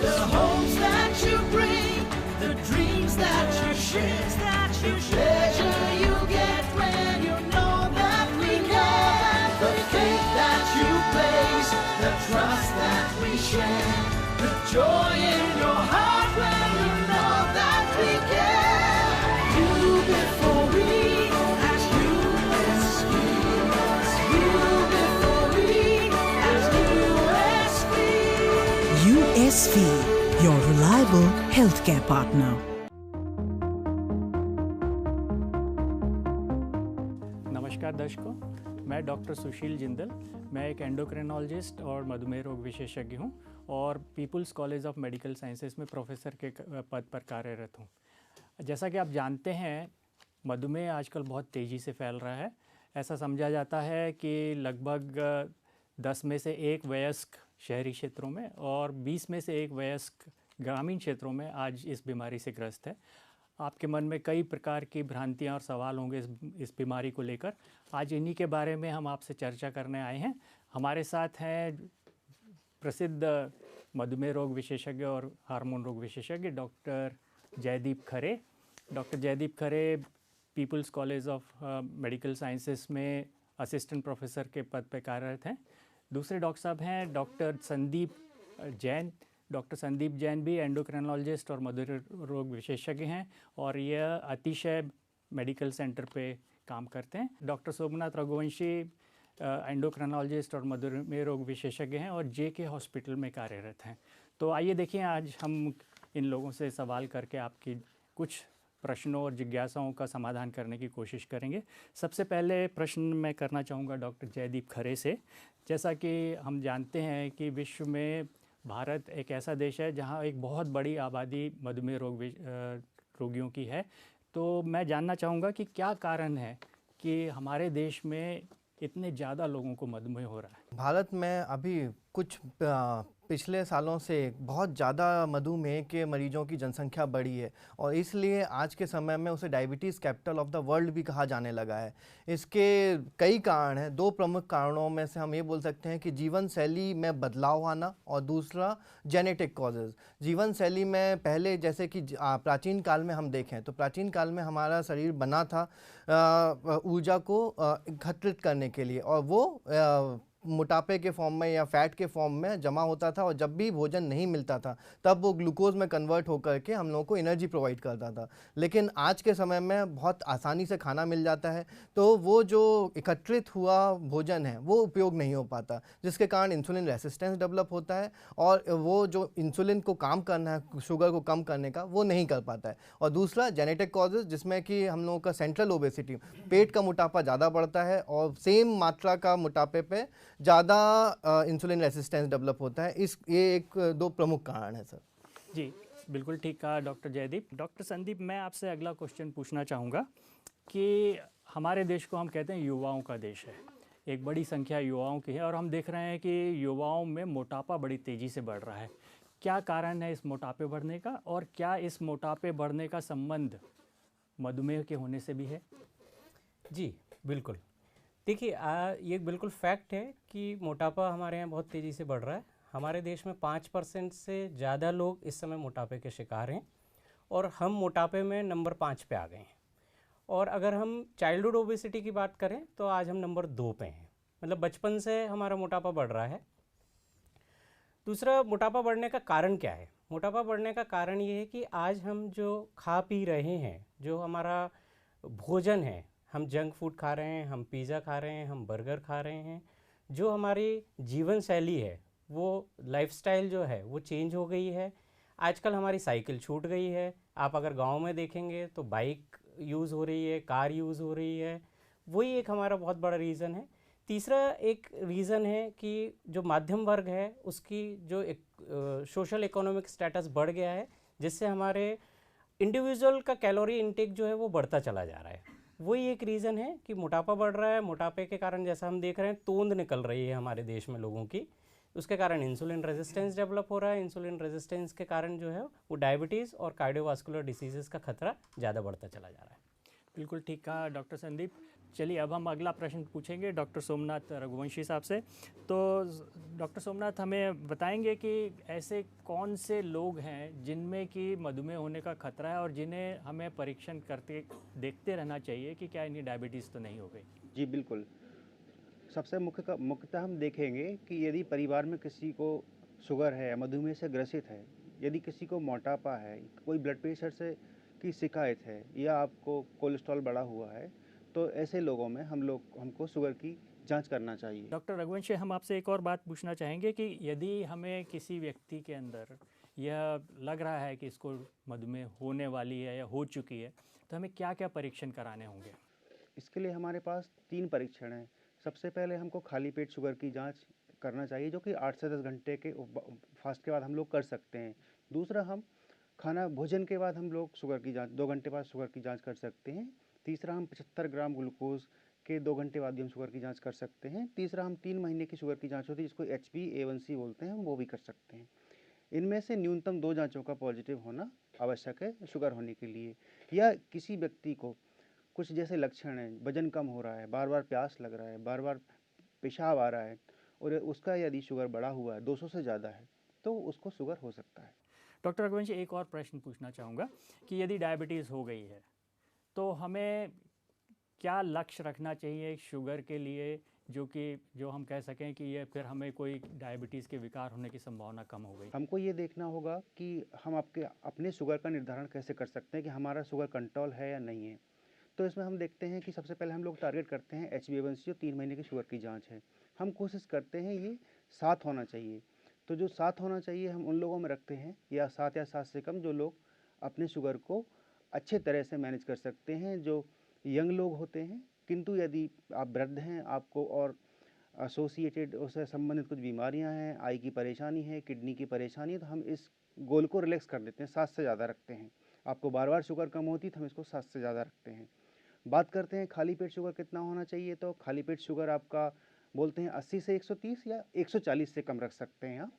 The hopes that you bring, the dreams that you share, the pleasure you get when you know that we care. The faith that you place, the trust that we share, the joy in your heart when you know that we care. You before we, as you rescue, you before we, as USV. USV, your reliable healthcare partner. नमस्कार दर्शकों, मैं doctor सुशील जिंदल। मैं एक endocrinologist और मधुमेह रोग विशेषज्ञ हूं और People's college of Medical Sciences में प्रोफेसर के पद पर कार्यरत हूं। जैसा कि आप जानते हैं, मधुमेह आजकल बहुत तेज़ी से फैल रहा है। ऐसा समझा जाता है कि लगभग 10 में से 1 वयस्क शहरी क्षेत्रों में और 20 में से 1 वयस्क ग्रामीण क्षेत्रों में आज इस बीमारी से ग्रस्त है। आपके मन में कई प्रकार की भ्रांतियां और सवाल होंगे इस बीमारी को लेकर। आज इन्हीं के बारे में हम आपसे चर्चा करने आए हैं। हमारे साथ हैं प्रसिद्ध मधुमेह रोग विशेषज्ञ और हार्मोन रोग विशेषज्ञ doctor Jaydeep Khare. Doctor Jaydeep Khare people's college of medical sciences में असिस्टेंट प्रोफेसर के पद पर कार्यरत हैं। दूसरे डॉक्टर साहब हैं डॉक्टर संदीप जैन। डॉक्टर संदीप जैन भी एंडोक्रिनोलॉजिस्ट और मधुमेह रोग विशेषज्ञ हैं और यह अतिशय मेडिकल सेंटर पे काम करते हैं। डॉक्टर सोमनाथ रघुवंशी एंडोक्रिनोलॉजिस्ट और मधुमेह रोग विशेषज्ञ हैं और JK हॉस्पिटल में कार्यरत हैं। तो आइए देखिए, आज हम इन लोगों से सवाल करके आपकी कुछ प्रश्नों और जिज्ञासाओं का समाधान करने की कोशिश करेंगे। सबसे पहले प्रश्न मैं करना चाहूँगा डॉक्टर जयदीप खरे से। जैसा कि हम जानते हैं कि विश्व में भारत एक ऐसा देश है जहाँ एक बहुत बड़ी आबादी मधुमेह रोगियों की है। तो मैं जानना चाहूँगा कि क्या कारण है कि हमारे देश में इतने ज़्यादा लोगों को मधुमेह हो रहा है। भारत में अभी कुछ पिछले सालों से बहुत ज़्यादा मधुमेह के मरीजों की जनसंख्या बढ़ी है और इसलिए आज के समय में उसे diabetes capital of the world भी कहा जाने लगा है। इसके कई कारण हैं। 2 प्रमुख कारणों में से हम ये बोल सकते हैं कि जीवन शैली में बदलाव आना और दूसरा जेनेटिक कॉजेज़। जीवन शैली में पहले जैसे कि प्राचीन काल में हम देखें तो प्राचीन काल में हमारा शरीर बना था ऊर्जा को एकत्रित करने के लिए और वो मोटापे के फॉर्म में या फैट के फॉर्म में जमा होता था और जब भी भोजन नहीं मिलता था तब वो ग्लूकोज में कन्वर्ट होकर के हम लोगों को एनर्जी प्रोवाइड करता था। लेकिन आज के समय में बहुत आसानी से खाना मिल जाता है तो वो जो एकत्रित हुआ भोजन है वो उपयोग नहीं हो पाता, जिसके कारण इंसुलिन रेसिस्टेंस डेवलप होता है और वो जो इंसुलिन को काम करना है, शुगर को कम करने का, वो नहीं कर पाता है। और दूसरा जेनेटिक कॉजेज़, जिसमें कि हम लोगों का सेंट्रल ओबेसिटी, पेट का मोटापा ज़्यादा बढ़ता है और सेम मात्रा का मोटापे पे ज़्यादा इंसुलिन रेसिस्टेंस डेवलप होता है। ये 2 प्रमुख कारण है सर। जी बिल्कुल ठीक कहा डॉक्टर जयदीप। डॉक्टर संदीप, मैं आपसे अगला क्वेश्चन पूछना चाहूँगा कि हमारे देश को हम कहते हैं युवाओं का देश है। एक बड़ी संख्या युवाओं की है और हम देख रहे हैं कि युवाओं में मोटापा बड़ी तेज़ी से बढ़ रहा है। क्या कारण है इस मोटापे बढ़ने का और क्या इस मोटापे बढ़ने का संबंध मधुमेह के होने से भी है? जी बिल्कुल। देखिए, ये बिल्कुल फैक्ट है कि मोटापा हमारे यहाँ बहुत तेज़ी से बढ़ रहा है। हमारे देश में 5% से ज़्यादा लोग इस समय मोटापे के शिकार हैं और हम मोटापे में नंबर 5 पे आ गए हैं। और अगर हम चाइल्डहुड ओबेसिटी की बात करें तो आज हम नंबर 2 पे हैं। मतलब बचपन से हमारा मोटापा बढ़ रहा है। दूसरा, मोटापा बढ़ने का कारण क्या है? मोटापा बढ़ने का कारण ये है कि आज हम जो खा पी रहे हैं, जो हमारा भोजन है, हम जंक फूड खा रहे हैं, हम पिज़्ज़ा खा रहे हैं, हम बर्गर खा रहे हैं। जो हमारी जीवन शैली है, वो लाइफस्टाइल जो है वो चेंज हो गई है। आजकल हमारी साइकिल छूट गई है। आप अगर गांव में देखेंगे तो बाइक यूज़ हो रही है, कार यूज़ हो रही है। वही एक हमारा बहुत बड़ा रीज़न है। तीसरा एक रीज़न है कि जो मध्यम वर्ग है उसकी जो एक सोशल इकोनॉमिक स्टेटस बढ़ गया है, जिससे हमारे इंडिविजुअल का कैलोरी इनटेक जो है वो बढ़ता चला जा रहा है। वही एक रीज़न है कि मोटापा बढ़ रहा है। मोटापे के कारण जैसा हम देख रहे हैं तोंद निकल रही है हमारे देश में लोगों की, उसके कारण इंसुलिन रेजिस्टेंस डेवलप हो रहा है। इंसुलिन रेजिस्टेंस के कारण जो है वो डायबिटीज़ और कार्डियोवास्कुलर डिसीज़ेज़ का खतरा ज़्यादा बढ़ता चला जा रहा है। बिल्कुल ठीक कहा डॉक्टर संदीप। चलिए अब हम अगला प्रश्न पूछेंगे डॉक्टर सोमनाथ रघुवंशी साहब से। तो डॉक्टर सोमनाथ हमें बताएंगे कि ऐसे कौन से लोग हैं जिनमें कि मधुमेह होने का खतरा है और जिन्हें हमें परीक्षण करते देखते रहना चाहिए कि क्या इन्हें डायबिटीज़ तो नहीं हो गई। जी बिल्कुल। सबसे मुख्यतः हम देखेंगे कि यदि परिवार में किसी को शुगर है, मधुमेह से ग्रसित है, यदि किसी को मोटापा है, कोई ब्लड प्रेशर से की शिकायत है या आपको कोलेस्ट्रॉल बढ़ा हुआ है, तो ऐसे लोगों में हमको शुगर की जांच करना चाहिए। डॉक्टर रघुवंशी, हम आपसे एक और बात पूछना चाहेंगे कि यदि हमें किसी व्यक्ति के अंदर यह लग रहा है कि इसको मधुमेह होने वाली है या हो चुकी है, तो हमें क्या क्या परीक्षण कराने होंगे? इसके लिए हमारे पास 3 परीक्षण हैं। सबसे पहले हमको खाली पेट शुगर की जांच करना चाहिए, जो कि 8 से 10 घंटे के फास्ट के बाद हम लोग कर सकते हैं। दूसरा, हम भोजन के बाद हम लोग शुगर की जांच 2 घंटे बाद शुगर की जांच कर सकते हैं। तीसरा, हम 75 ग्राम ग्लूकोज के 2 घंटे बाद भी हम शुगर की जांच कर सकते हैं। तीसरा, हम 3 महीने की शुगर की जांच होती है जिसको HbA1c बोलते हैं, हम वो भी कर सकते हैं। इनमें से न्यूनतम 2 जांचों का पॉजिटिव होना आवश्यक है शुगर होने के लिए। या किसी व्यक्ति को कुछ जैसे लक्षण हैं, वजन कम हो रहा है, बार बार प्यास लग रहा है, बार बार पेशाब आ रहा है और उसका यदि शुगर बढ़ा हुआ है, 200 से ज़्यादा है, तो उसको शुगर हो सकता है। डॉक्टर रघुवंशी, एक और प्रश्न पूछना चाहूँगा कि यदि डायबिटीज़ हो गई है तो हमें क्या लक्ष्य रखना चाहिए शुगर के लिए, जो हम कह सकें कि ये फिर हमें कोई डायबिटीज़ के विकार होने की संभावना कम हो गई? हमको ये देखना होगा कि हम अपने शुगर का निर्धारण कैसे कर सकते हैं कि हमारा शुगर कंट्रोल है या नहीं है। तो इसमें हम देखते हैं कि सबसे पहले हम लोग टारगेट करते हैं HbA1c, जो 3 महीने की शुगर की जांच है। हम कोशिश करते हैं ये 7 होना चाहिए। तो जो 7 होना चाहिए हम उन लोगों में रखते हैं, या 7 से कम, जो लोग अपने शुगर को अच्छे तरह से मैनेज कर सकते हैं, जो यंग लोग होते हैं। किंतु यदि आप वृद्ध हैं, आपको और एसोसिएटेड उससे संबंधित कुछ बीमारियां हैं, आई की परेशानी है, किडनी की परेशानी है, तो हम इस गोल को रिलैक्स कर देते हैं, 7 से ज़्यादा रखते हैं। आपको बार बार शुगर कम होती तो हम इसको 7 से ज़्यादा रखते हैं। बात करते हैं खाली पेट शुगर कितना होना चाहिए, तो खाली पेट शुगर आपका बोलते हैं 80 से 130 या 140 से कम रख सकते हैं आप।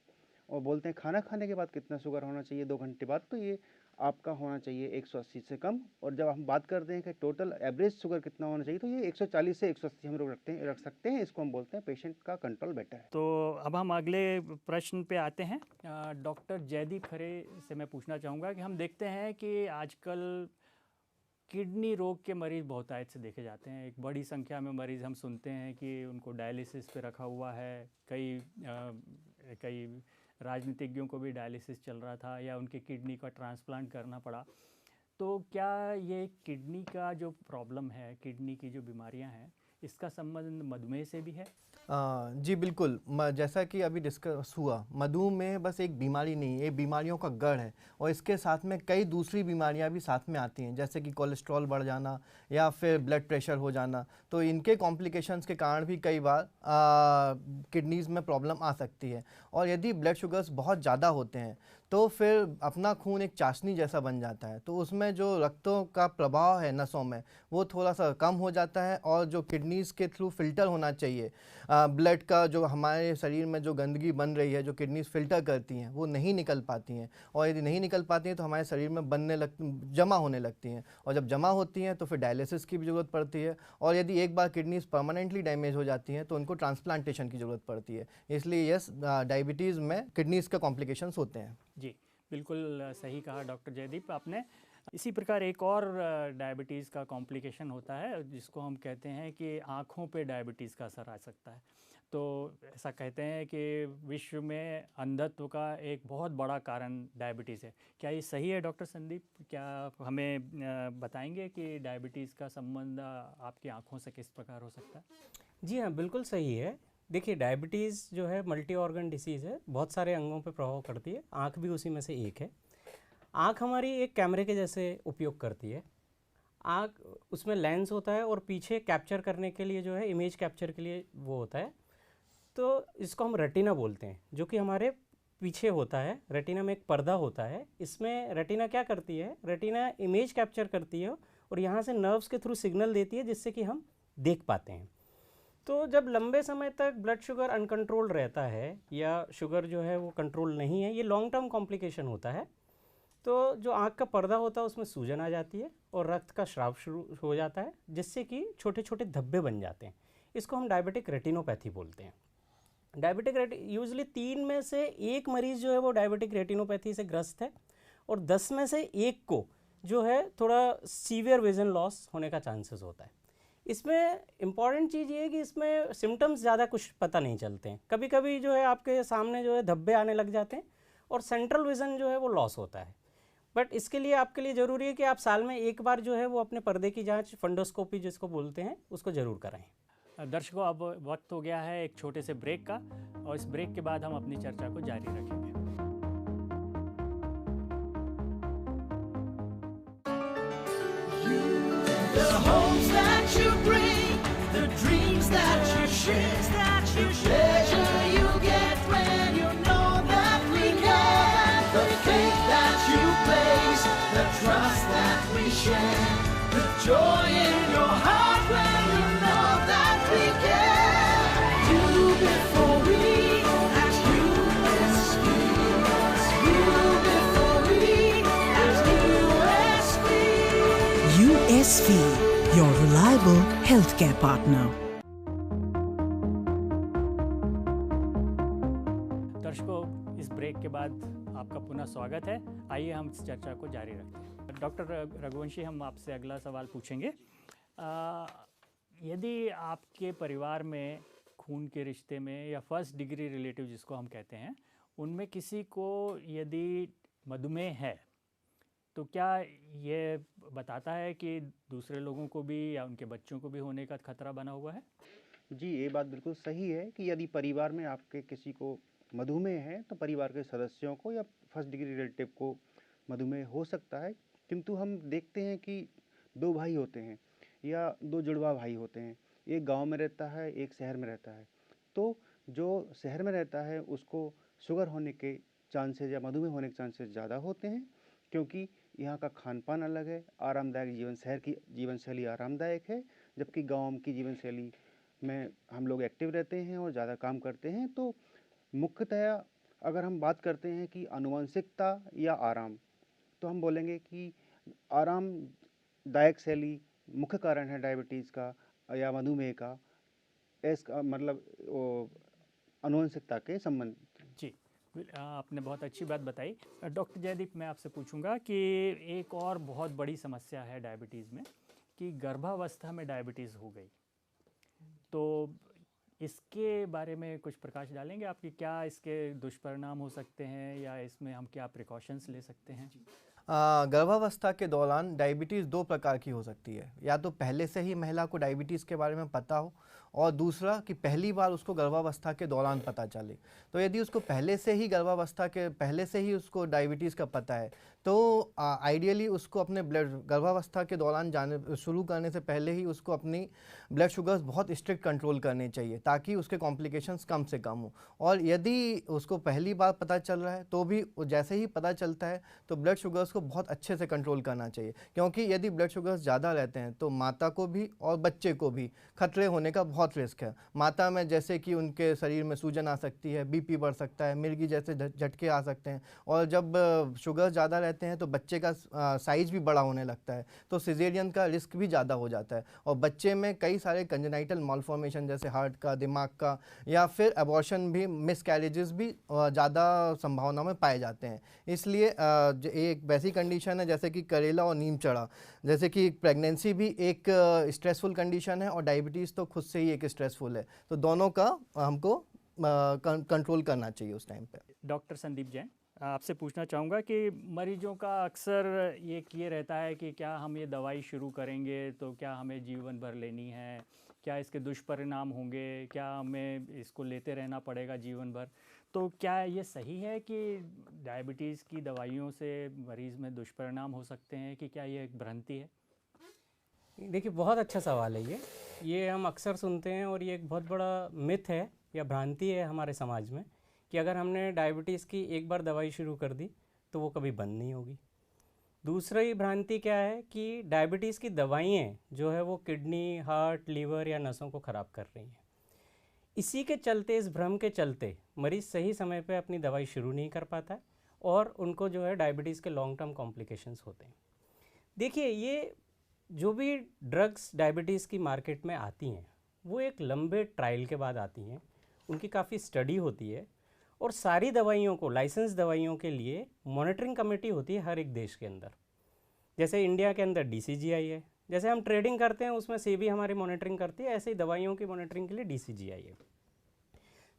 और बोलते हैं खाना खाने के बाद कितना शुगर होना चाहिए 2 घंटे बाद, तो ये आपका होना चाहिए 180 से कम। और जब हम बात करते हैं कि टोटल एवरेज शुगर कितना होना चाहिए, तो ये 140 से 180 हम लोग रख सकते हैं। इसको हम बोलते हैं पेशेंट का कंट्रोल बेटर है। तो अब हम अगले प्रश्न पे आते हैं। डॉक्टर जयदीप खरे से मैं पूछना चाहूँगा कि हम देखते हैं कि आजकल किडनी रोग के मरीज़ बहुतायत से देखे जाते हैं। एक बड़ी संख्या में मरीज़ हम सुनते हैं कि उनको डायलिसिस पे रखा हुआ है। कई राजनीतिज्ञों को भी डायलिसिस चल रहा था या उनके किडनी का ट्रांसप्लांट करना पड़ा। तो क्या ये किडनी का जो प्रॉब्लम है, किडनी की जो बीमारियां हैं, इसका संबंध मधुमेह से भी है? जी बिल्कुल। जैसा कि अभी डिस्कस हुआ, मधुमेह बस एक बीमारी नहीं है, ये बीमारियों का गढ़ है और इसके साथ में कई दूसरी बीमारियां भी साथ में आती हैं, जैसे कि कोलेस्ट्रॉल बढ़ जाना या फिर ब्लड प्रेशर हो जाना। तो इनके कॉम्प्लिकेशंस के कारण भी कई बार किडनीज़ में प्रॉब्लम आ सकती है। और यदि ब्लड शुगर्स बहुत ज़्यादा होते हैं तो फिर अपना खून एक चाशनी जैसा बन जाता है, तो उसमें जो रक्तों का प्रभाव है नसों में वो थोड़ा सा कम हो जाता है और जो किडनीज़ के थ्रू फिल्टर होना चाहिए ब्लड का, जो हमारे शरीर में जो गंदगी बन रही है, जो किडनीज़ फिल्टर करती हैं, वो नहीं निकल पाती हैं। और यदि नहीं निकल पाती हैं तो हमारे शरीर में जमा होने लगती हैं, और जब जमा होती हैं तो फिर डायलिसिस की भी ज़रूरत पड़ती है। और यदि एक बार किडनीज़ परमानेंटली डैमेज हो जाती हैं तो उनको ट्रांसप्लांटेशन की ज़रूरत पड़ती है। इसलिए यस, डायबिटीज़ में किडनीज़ का कॉम्प्लिकेशंस होते हैं। जी बिल्कुल सही कहा डॉक्टर जयदीप आपने। इसी प्रकार एक और डायबिटीज़ का कॉम्प्लिकेशन होता है जिसको हम कहते हैं कि आँखों पे डायबिटीज़ का असर आ सकता है। तो ऐसा कहते हैं कि विश्व में अंधत्व का एक बहुत बड़ा कारण डायबिटीज़ है। क्या ये सही है डॉक्टर संदीप? क्या हमें बताएंगे कि डायबिटीज़ का संबंध आपकी आँखों से किस प्रकार हो सकता है? जी हाँ, बिल्कुल सही है। देखिए, डायबिटीज़ जो है मल्टी ऑर्गन डिसीज़ है, बहुत सारे अंगों पे प्रभाव करती है। आँख भी उसी में से एक है। आँख हमारी एक कैमरे के जैसे उपयोग करती है। आँख, उसमें लेंस होता है और पीछे कैप्चर करने के लिए जो है, इमेज कैप्चर के लिए वो होता है। तो इसको हम रेटिना बोलते हैं, जो कि हमारे पीछे होता है। रेटिना में एक पर्दा होता है। इसमें रेटिना क्या करती है, रेटिना इमेज कैप्चर करती है और यहाँ से नर्व्स के थ्रू सिग्नल देती है जिससे कि हम देख पाते हैं। तो जब लंबे समय तक ब्लड शुगर अनकंट्रोल्ड रहता है या शुगर जो है वो कंट्रोल नहीं है, ये लॉन्ग टर्म कॉम्प्लिकेशन होता है। तो जो आँख का पर्दा होता है उसमें सूजन आ जाती है और रक्त का स्राव शुरू हो जाता है, जिससे कि छोटे छोटे धब्बे बन जाते हैं। इसको हम डायबिटिक रेटिनोपैथी बोलते हैं। डायबिटिक यूजली 3 में से 1 मरीज़ जो है वो डायबिटिक रेटिनोपैथी से ग्रस्त है और 10 में से 1 को जो है थोड़ा सीवियर विजन लॉस होने का चांसेस होता है। इसमें इम्पॉर्टेंट चीज़ ये है कि इसमें सिम्टम्स ज़्यादा कुछ पता नहीं चलते हैं। कभी कभी जो है आपके सामने जो है धब्बे आने लग जाते हैं और सेंट्रल विज़न जो है वो लॉस होता है। बट इसके लिए आपके लिए ज़रूरी है कि आप साल में 1 बार जो है वो अपने पर्दे की जांच, फंडोस्कोपी जिसको बोलते हैं, उसको ज़रूर कराएं। दर्शकों, अब वक्त हो गया है एक छोटे से ब्रेक का, और इस ब्रेक के बाद हम अपनी चर्चा को जारी रखेंगे। The homes that you bring, the dreams that you share, the pleasure you get when you know that we care, the faith that you place, the trust that we share, the joy in your heart when you know that we care. You before we, as USV, you before we, as USV. USV, your reliable healthcare partner. दर्शकों, इस break के बाद आपका पुनः स्वागत है। आइए हम इस चर्चा को जारी रखते हैं। डॉक्टर रघुवंशी, हम आपसे अगला सवाल पूछेंगे। यदि आपके परिवार में खून के रिश्ते में या फर्स्ट डिग्री रिलेटिव जिसको हम कहते हैं, उनमें किसी को यदि मधुमेह है, तो क्या ये बताता है कि दूसरे लोगों को भी या उनके बच्चों को भी होने का खतरा बना हुआ है? जी, ये बात बिल्कुल सही है कि यदि परिवार में आपके किसी को मधुमेह है तो परिवार के सदस्यों को या फर्स्ट डिग्री रिलेटिव को मधुमेह हो सकता है। किंतु हम देखते हैं कि 2 भाई होते हैं या 2 जुड़वा भाई होते हैं, एक गांव में रहता है, एक शहर में रहता है। तो जो शहर में रहता है उसको शुगर होने के चांसेस या मधुमेह होने के चांसेस ज़्यादा होते हैं, क्योंकि यहाँ का खान पान अलग है, आरामदायक शहर की जीवन शैली आरामदायक है, जबकि गांव की जीवन शैली में हम लोग एक्टिव रहते हैं और ज़्यादा काम करते हैं। तो मुख्यतया अगर हम बात करते हैं कि आनुवंशिकता या आराम, तो हम बोलेंगे कि आरामदायक शैली मुख्य कारण है डायबिटीज़ का या मधुमेह का, मतलब आनुवंशिकता के संबंध। जी, आपने बहुत अच्छी बात बताई। डॉक्टर जयदीप, मैं आपसे पूछूंगा कि एक और बहुत बड़ी समस्या है डायबिटीज़ में कि गर्भावस्था में डायबिटीज़ हो गई, तो इसके बारे में कुछ प्रकाश डालेंगे आप कि क्या इसके दुष्परिणाम हो सकते हैं या इसमें हम क्या प्रिकॉशंस ले सकते हैं? गर्भावस्था के दौरान डायबिटीज़ 2 प्रकार की हो सकती है। या तो पहले से ही महिला को डायबिटीज़ के बारे में पता हो, और दूसरा कि पहली बार उसको गर्भावस्था के दौरान पता चले। तो यदि उसको पहले से ही उसको डायबिटीज़ का पता है, तो आइडियली उसको अपने गर्भावस्था के दौरान शुरू करने से पहले ही उसको अपनी ब्लड शुगर्स बहुत स्ट्रिक्ट कंट्रोल करने चाहिए, ताकि उसके कॉम्प्लिकेशंस कम से कम हो। और यदि उसको पहली बार पता चल रहा है तो भी जैसे ही पता चलता है तो ब्लड शुगर्स को बहुत अच्छे से कंट्रोल करना चाहिए, क्योंकि यदि ब्लड शुगर्स ज़्यादा रहते हैं तो माता को भी और बच्चे को भी खतरे होने का बहुत रिस्क है। माता में जैसे कि उनके शरीर में सूजन आ सकती है, बीपी बढ़ सकता है, मिर्गी जैसे झटके आ सकते हैं, और जब शुगर ज़्यादा रहते हैं तो बच्चे का साइज़ भी बड़ा होने लगता है, तो सिजेरियन का रिस्क भी ज़्यादा हो जाता है। और बच्चे में कई सारे कंजेनाइटल मालफॉर्मेशन जैसे हार्ट का, दिमाग का, या फिर अबॉर्शन भी, मिसकैरेजेस भी ज़्यादा संभावना में पाए जाते हैं। इसलिए एक वैसी कंडीशन है जैसे कि करेला और नीम चढ़ा, जैसे कि प्रेगनेंसी भी एक स्ट्रेसफुल कंडीशन है और डायबिटीज़ तो खुद से ही एक स्ट्रेसफुल है, तो दोनों का हमको कंट्रोल करना चाहिए उस टाइम पे। डॉक्टर संदीप जैन, आपसे पूछना चाहूँगा कि मरीजों का अक्सर ये किए रहता है कि क्या हम ये दवाई शुरू करेंगे तो क्या हमें जीवन भर लेनी है, क्या इसके दुष्परिणाम होंगे, क्या हमें इसको लेते रहना पड़ेगा जीवन भर। तो क्या ये सही है कि डायबिटीज़ की दवाइयों से मरीज़ में दुष्परिणाम हो सकते हैं, कि क्या ये एक भ्रांति है? देखिए, बहुत अच्छा सवाल है ये हम अक्सर सुनते हैं, और ये एक बहुत बड़ा मिथ है या भ्रांति है हमारे समाज में कि अगर हमने डायबिटीज़ की एक बार दवाई शुरू कर दी तो वो कभी बंद नहीं होगी। दूसरी भ्रांति क्या है कि डायबिटीज़ की दवाइयाँ जो है वो किडनी, हार्ट, लीवर या नसों को ख़राब कर रही हैं। इसी के चलते, इस भ्रम के चलते मरीज़ सही समय पे अपनी दवाई शुरू नहीं कर पाता है और उनको जो है डायबिटीज़ के लॉन्ग टर्म कॉम्प्लिकेशंस होते हैं। देखिए, ये जो भी ड्रग्स डायबिटीज़ की मार्केट में आती हैं वो एक लंबे ट्रायल के बाद आती हैं, उनकी काफ़ी स्टडी होती है और सारी दवाइयों को, लाइसेंस दवाइयों के लिए मॉनिटरिंग कमेटी होती है हर एक देश के अंदर। जैसे इंडिया के अंदर DCGI है, जैसे हम ट्रेडिंग करते हैं उसमें SEBI हमारी मॉनिटरिंग करती है, ऐसे ही दवाइयों की मॉनिटरिंग के लिए DCGI है।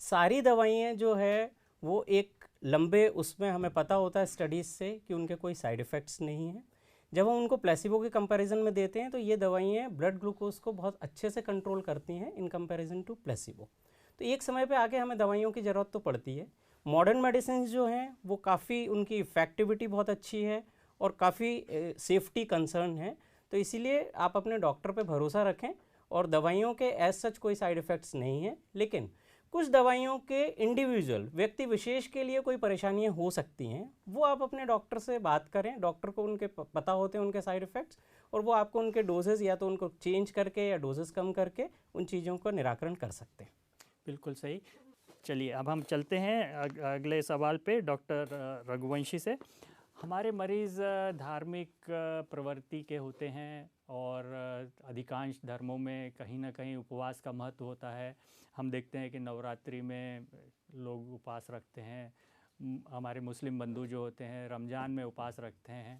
सारी दवाइयाँ जो है वो एक लंबे उसमें हमें पता होता है स्टडीज़ से कि उनके कोई साइड इफ़ेक्ट्स नहीं हैं। जब हम उनको प्लेसिबो के कंपैरिजन में देते हैं तो ये दवाइयाँ ब्लड ग्लूकोज को बहुत अच्छे से कंट्रोल करती हैं इन कंपैरिजन टू प्लेसिबो। तो एक समय पे आके हमें दवाइयों की ज़रूरत तो पड़ती है। मॉडर्न मेडिसिन जो हैं वो काफ़ी उनकी इफ़ेक्टिविटी बहुत अच्छी है और काफ़ी सेफ्टी कंसर्न है, तो इसीलिए आप अपने डॉक्टर पे भरोसा रखें और दवाइयों के एज सच कोई साइड इफ़ेक्ट्स नहीं हैं। लेकिन कुछ दवाइयों के इंडिविजुअल व्यक्ति विशेष के लिए कोई परेशानियां हो सकती हैं, वो आप अपने डॉक्टर से बात करें। डॉक्टर को उनके पता होते हैं उनके साइड इफ़ेक्ट्स और वो आपको उनके डोजेज़ या तो उनको चेंज करके या डोजेज़ कम करके उन चीज़ों का निराकरण कर सकते हैं। बिल्कुल सही। चलिए अब हम चलते हैं अगले सवाल पे डॉक्टर रघुवंशी से। हमारे मरीज़ धार्मिक प्रवृत्ति के होते हैं और अधिकांश धर्मों में कहीं ना कहीं उपवास का महत्व होता है। हम देखते हैं कि नवरात्रि में लोग उपवास रखते हैं, हमारे मुस्लिम बंधु जो होते हैं रमज़ान में उपवास रखते हैं।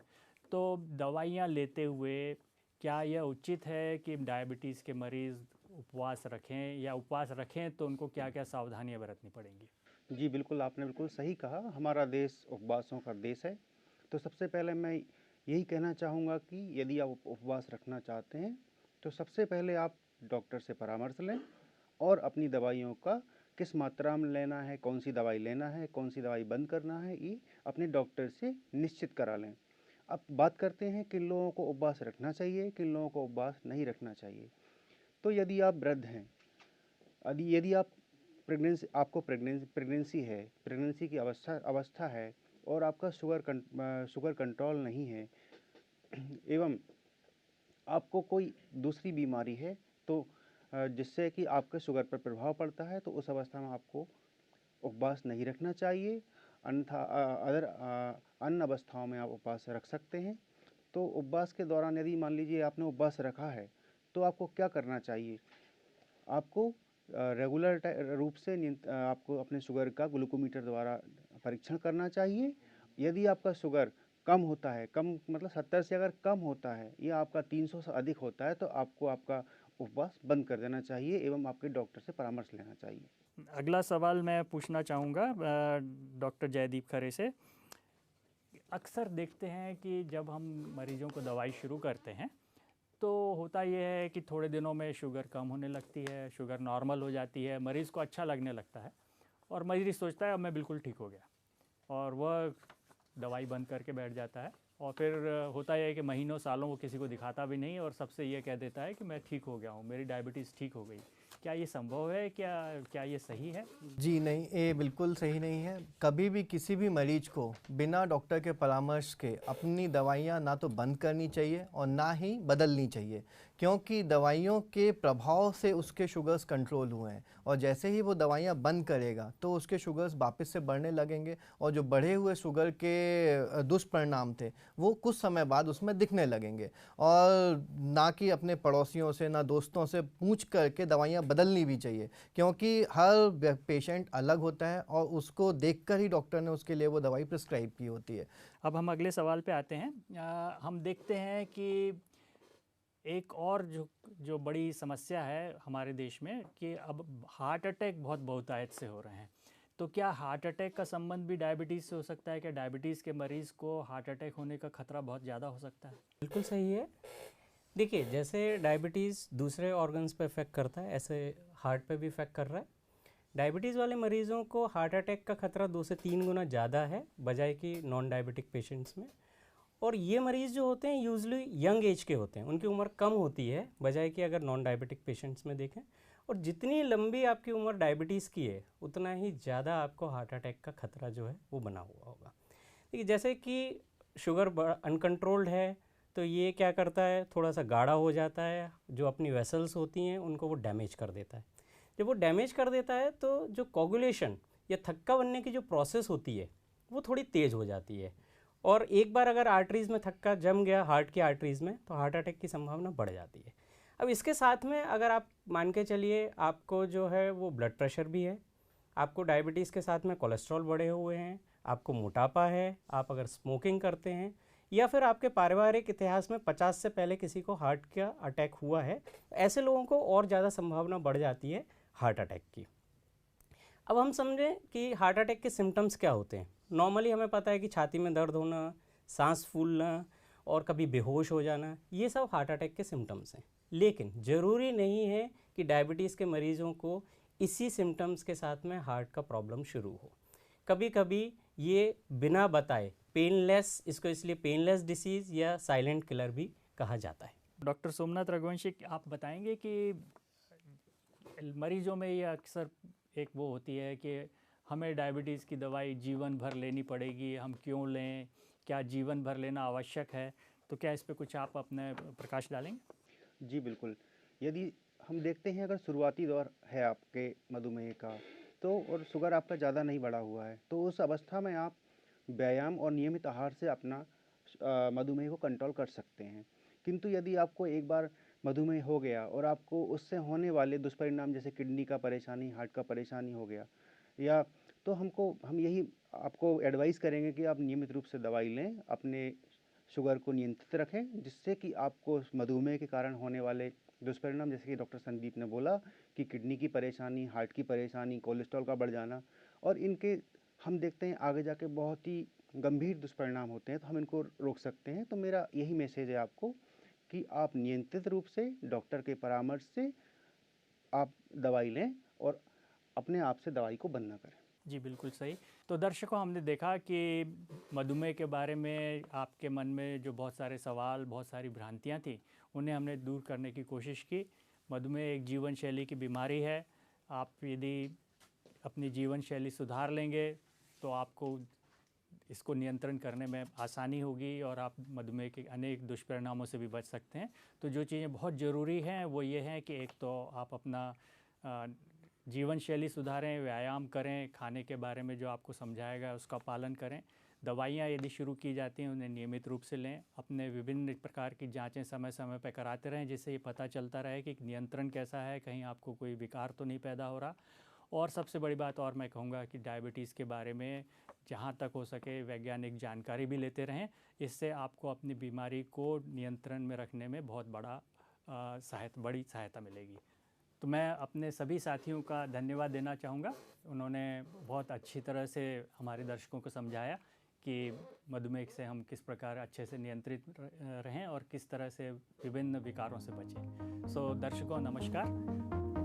तो दवाइयाँ लेते हुए क्या यह उचित है कि डायबिटीज़ के मरीज़ उपवास रखें, या उपवास रखें तो उनको क्या क्या सावधानियाँ बरतनी पड़ेंगी? जी बिल्कुल, आपने बिल्कुल सही कहा। हमारा देश उपवासों का देश है। तो सबसे पहले मैं यही कहना चाहूँगा कि यदि आप उपवास रखना चाहते हैं तो सबसे पहले आप डॉक्टर से परामर्श लें और अपनी दवाइयों का किस मात्रा में लेना है, कौन सी दवाई लेना है, कौन सी दवाई बंद करना है, ये अपने डॉक्टर से निश्चित करा लें। अब बात करते हैं किन लोगों को उपवास रखना चाहिए, किन लोगों को उपवास नहीं रखना चाहिए। तो यदि आप वृद्ध हैं, यदि आप आपको प्रेगनेंसी है, प्रेगनेंसी की अवस्था है और आपका शुगर कंट्रोल नहीं है एवं आपको कोई दूसरी बीमारी है तो जिससे कि आपके शुगर पर प्रभाव पड़ता है, तो उस अवस्था में आपको उपवास नहीं रखना चाहिए। अन्यथा अन्य अवस्थाओं में आप उपवास रख सकते हैं। तो उपवास के दौरान यदि मान लीजिए आपने उपवास रखा है तो आपको क्या करना चाहिए? आपको रेगुलर रूप से आपको अपने शुगर का ग्लूकोमीटर द्वारा परीक्षण करना चाहिए। यदि आपका शुगर कम होता है, कम मतलब 70 से अगर कम होता है या आपका 300 से अधिक होता है, तो आपको आपका उपवास बंद कर देना चाहिए एवं आपके डॉक्टर से परामर्श लेना चाहिए। अगला सवाल मैं पूछना चाहूँगा डॉक्टर जयदीप खरे से। अक्सर देखते हैं कि जब हम मरीजों को दवाई शुरू करते हैं तो होता यह है कि थोड़े दिनों में शुगर कम होने लगती है, शुगर नॉर्मल हो जाती है, मरीज़ को अच्छा लगने लगता है और मरीज़ सोचता है अब मैं बिल्कुल ठीक हो गया, और वह दवाई बंद करके बैठ जाता है। और फिर होता है कि महीनों सालों वो किसी को दिखाता भी नहीं और सबसे ये कह देता है कि मैं ठीक हो गया हूँ, मेरी डायबिटीज़ ठीक हो गई। क्या ये संभव है? क्या ये सही है? जी नहीं, ये बिल्कुल सही नहीं है। कभी भी किसी भी मरीज को बिना डॉक्टर के परामर्श के अपनी दवाइयाँ ना तो बंद करनी चाहिए और ना ही बदलनी चाहिए, क्योंकि दवाइयों के प्रभाव से उसके शुगर्स कंट्रोल हुए हैं और जैसे ही वो दवाइयाँ बंद करेगा तो उसके शुगर्स वापस से बढ़ने लगेंगे और जो बढ़े हुए शुगर के दुष्परिणाम थे वो कुछ समय बाद उसमें दिखने लगेंगे। और ना कि अपने पड़ोसियों से ना दोस्तों से पूछ करके दवाइयाँ बदलनी भी चाहिए, क्योंकि हर पेशेंट अलग होता है और उसको देखकर ही डॉक्टर ने उसके लिए वो दवाई प्रिस्क्राइब की होती है। अब हम अगले सवाल पे आते हैं। हम देखते हैं कि एक और जो बड़ी समस्या है हमारे देश में कि अब हार्ट अटैक बहुत बहुतायत से हो रहे हैं। तो क्या हार्ट अटैक का संबंध भी डायबिटीज़ से हो सकता है? क्या डायबिटीज़ के मरीज़ को हार्ट अटैक होने का खतरा बहुत ज़्यादा हो सकता है? बिल्कुल सही है। देखिए, जैसे डायबिटीज़ दूसरे ऑर्गन्स पे इफ़ेक्ट करता है, ऐसे हार्ट पे भी इफ़ेक्ट कर रहा है। डायबिटीज़ वाले मरीज़ों को हार्ट अटैक का खतरा 2 से 3 गुना ज़्यादा है बजाय कि नॉन डायबिटिक पेशेंट्स में। और ये मरीज़ जो होते हैं यूजुअली यंग एज के होते हैं, उनकी उम्र कम होती है बजाय कि अगर नॉन डायबिटिक पेशेंट्स में देखें। और जितनी लंबी आपकी उम्र डायबिटीज़ की है उतना ही ज़्यादा आपको हार्ट अटैक का खतरा जो है वो बना हुआ होगा। देखिए, जैसे कि शुगर अनकंट्रोल्ड है तो ये क्या करता है, थोड़ा सा गाढ़ा हो जाता है, जो अपनी वेसल्स होती हैं उनको वो डैमेज कर देता है। जब वो डैमेज कर देता है तो जो कोगुलेशन या थक्का बनने की जो प्रोसेस होती है वो थोड़ी तेज़ हो जाती है, और एक बार अगर आर्टरीज़ में थक्का जम गया हार्ट की आर्टरीज़ में, तो हार्ट अटैक की संभावना बढ़ जाती है। अब इसके साथ में अगर आप मान के चलिए आपको जो है वो ब्लड प्रेशर भी है, आपको डायबिटीज़ के साथ में कोलेस्ट्रॉल बढ़े हुए हैं, आपको मोटापा है, आप अगर स्मोकिंग करते हैं, या फिर आपके पारिवारिक इतिहास में 50 से पहले किसी को हार्ट का अटैक हुआ है, ऐसे लोगों को और ज़्यादा संभावना बढ़ जाती है हार्ट अटैक की। अब हम समझें कि हार्ट अटैक के सिम्टम्स क्या होते हैं। नॉर्मली हमें पता है कि छाती में दर्द होना, सांस फूलना और कभी बेहोश हो जाना, ये सब हार्ट अटैक के सिम्टम्स हैं। लेकिन ज़रूरी नहीं है कि डायबिटीज़ के मरीज़ों को इसी सिम्टम्स के साथ में हार्ट का प्रॉब्लम शुरू हो। कभी कभी ये बिना बताए पेनलेस, इसको इसलिए पेनलेस डिसीज़ या साइलेंट किलर भी कहा जाता है। डॉक्टर सोमनाथ रघुवंशी, आप बताएंगे कि मरीजों में ये अक्सर एक वो होती है कि हमें डायबिटीज़ की दवाई जीवन भर लेनी पड़ेगी, हम क्यों लें, क्या जीवन भर लेना आवश्यक है? तो क्या इस पे कुछ आप अपने प्रकाश डालेंगे? जी बिल्कुल। यदि हम देखते हैं अगर शुरुआती दौर है आपके मधुमेह का, तो और शुगर आपका ज़्यादा नहीं बढ़ा हुआ है, तो उस अवस्था में आप व्यायाम और नियमित आहार से अपना मधुमेह को कंट्रोल कर सकते हैं। किंतु यदि आपको एक बार मधुमेह हो गया और आपको उससे होने वाले दुष्परिणाम जैसे किडनी का परेशानी, हार्ट का परेशानी हो गया, या तो हम यही आपको एडवाइस करेंगे कि आप नियमित रूप से दवाई लें, अपने शुगर को नियंत्रित रखें, जिससे कि आपको मधुमेह के कारण होने वाले दुष्परिणाम, जैसे कि डॉक्टर संदीप ने बोला कि किडनी की परेशानी, हार्ट की परेशानी, कोलेस्ट्रॉल का बढ़ जाना, और इनके हम देखते हैं आगे जाके बहुत ही गंभीर दुष्परिणाम होते हैं, तो हम इनको रोक सकते हैं। तो मेरा यही मैसेज है आपको कि आप नियंत्रित रूप से डॉक्टर के परामर्श से आप दवाई लें और अपने आप से दवाई को बंद ना करें। जी बिल्कुल सही। तो दर्शकों, हमने देखा कि मधुमेह के बारे में आपके मन में जो बहुत सारे सवाल, बहुत सारी भ्रांतियाँ थी, उन्हें हमने दूर करने की कोशिश की। मधुमेह एक जीवन शैली की बीमारी है। आप यदि अपनी जीवन शैली सुधार लेंगे तो आपको इसको नियंत्रण करने में आसानी होगी और आप मधुमेह के अनेक दुष्परिणामों से भी बच सकते हैं। तो जो चीज़ें बहुत ज़रूरी हैं वो ये हैं कि एक तो आप अपना जीवन शैली सुधारें, व्यायाम करें, खाने के बारे में जो आपको समझाएगा उसका पालन करें, दवाइयाँ यदि शुरू की जाती हैं उन्हें नियमित रूप से लें, अपने विभिन्न प्रकार की जांचें समय समय पर कराते रहें, जिससे ये पता चलता रहे कि नियंत्रण कैसा है, कहीं आपको कोई विकार तो नहीं पैदा हो रहा। और सबसे बड़ी बात और मैं कहूँगा कि डायबिटीज़ के बारे में जहाँ तक हो सके वैज्ञानिक जानकारी भी लेते रहें। इससे आपको अपनी बीमारी को नियंत्रण में रखने में बहुत बड़ी सहायता मिलेगी। तो मैं अपने सभी साथियों का धन्यवाद देना चाहूँगा। उन्होंने बहुत अच्छी तरह से हमारे दर्शकों को समझाया कि मधुमेह से हम किस प्रकार अच्छे से नियंत्रित रहें और किस तरह से विभिन्न विकारों से बचें। सो दर्शकों नमस्कार।